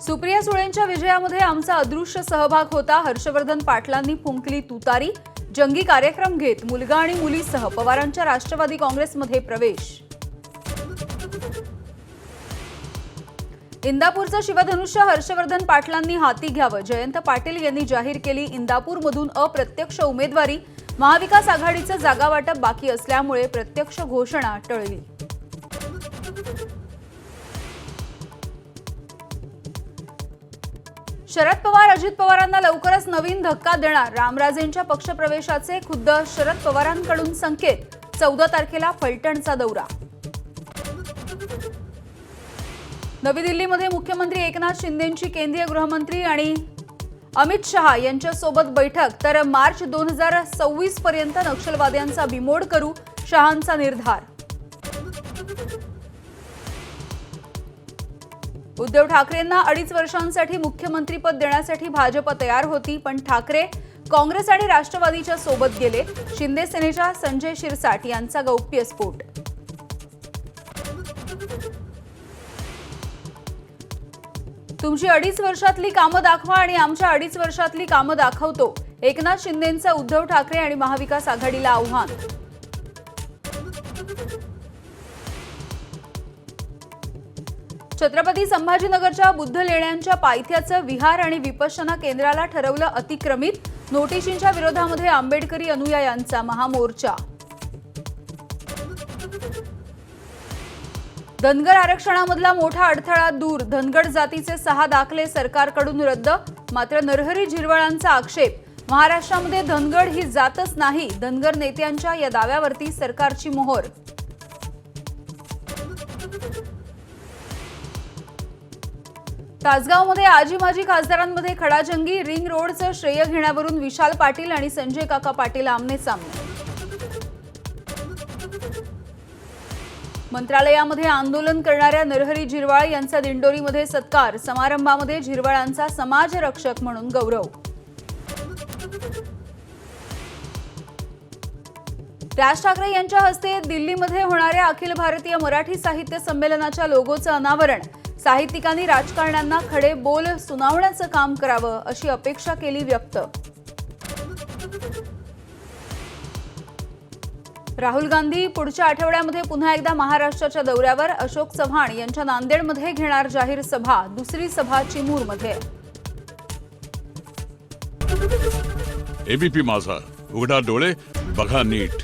सुप्रिया सुळेंच्या विजयामध्ये आमचा अदृश्य सहभाग होता। हर्षवर्धन पाटलांनी फुंकली तुतारी। जंगी कार्यक्रम घेत मुलगा आणि मुलीसह पवारांच्या राष्ट्रवादी काँग्रेसमध्ये प्रवेश। इंदापूरचं शिवधनुष्य हर्षवर्धन पाटलांनी हाती घ्यावं। जयंत पाटील यांनी जाहीर केली इंदापूरमधून अप्रत्यक्ष उमेदवारी। महाविकास आघाडीचं जागा वाटप बाकी असल्यामुळे प्रत्यक्ष घोषणा टळली। शरद पवार अजित पवारांना लवकरच नवीन धक्का देणार। रामराजेंच्या पक्षप्रवेशाचे खुद्द शरद पवारांकडून संकेत। 14 तारखेला फलटणचा दौरा। नवी दिल्लीमध्ये मुख्यमंत्री एकनाथ शिंदेंची केंद्रीय गृहमंत्री आणि अमित शहा यांच्यासोबत बैठक। तर मार्च 2026 पर्यंत नक्षलवाद्यांचा बिमोड करू, शहांचा निर्धार। उद्धव ठाकरेंना 2.5 वर्षांसाठी मुख्यमंत्रीपद देण्यासाठी भाजप तयार होती, पण ठाकरे काँग्रेस आणि राष्ट्रवादीच्या सोबत गेले। शिंदे सेनेच्या संजय शिरसाट यांचा गौप्यस्फोट। तुमची 2.5 वर्षातली कामं दाखवा आणि आमच्या 2.5 वर्षातली कामं दाखवतो। एकनाथ शिंदेंचं उद्धव ठाकरे आणि महाविकास आघाडीला आव्हान। छत्रपती संभाजीनगरच्या बुद्ध लेण्यांच्या पायथ्याचं विहार आणि विपश्यना केंद्राला ठरवलं अतिक्रमित। नोटिशींच्या विरोधामध्ये आंबेडकरी अनुयायांचा महामोर्चा। धनगर आरक्षणामधला मोठा अडथळा दूर। धनगर जातीचे 6 दाखले सरकारकडून रद्द। मात्र नरहरी झिरवळांचा आक्षेप। महाराष्ट्रामध्ये धनगर ही जातच नाही। धनगर नेत्यांच्या या दाव्यावरती सरकारची मोहर। तासगावमध्ये आजी माजी खासदारांमध्ये खडाजंगी। रिंग रोडचं श्रेय घेण्यावरून विशाल पाटील आणि संजय काका पाटील आमने सामने। मंत्रालयामध्ये आंदोलन करणाऱ्या नरहरी झिरवाळ यांचा दिंडोरीमध्ये सत्कार। समारंभामध्ये झिरवाळांचा समाजरक्षक म्हणून गौरव। राज ठाकरे यांच्या हस्ते दिल्लीमध्ये होणाऱ्या अखिल भारतीय मराठी साहित्य संमेलनाच्या लोगोचं अनावरण। साहित्यिकांनी राजकारण्यांना खडे बोल सुनावण्याचं काम करावं अशी अपेक्षा केली व्यक्त। राहुल गांधी पुढच्या आठवड्यामध्ये पुन्हा एकदा महाराष्ट्राच्या दौऱ्यावर। अशोक चव्हाण यांच्या नांदेडमध्ये घेणार जाहीर सभा। दुसरी सभा चिमूरमध्ये। एबीपी माझा, उघडा डोळे बघा नीट।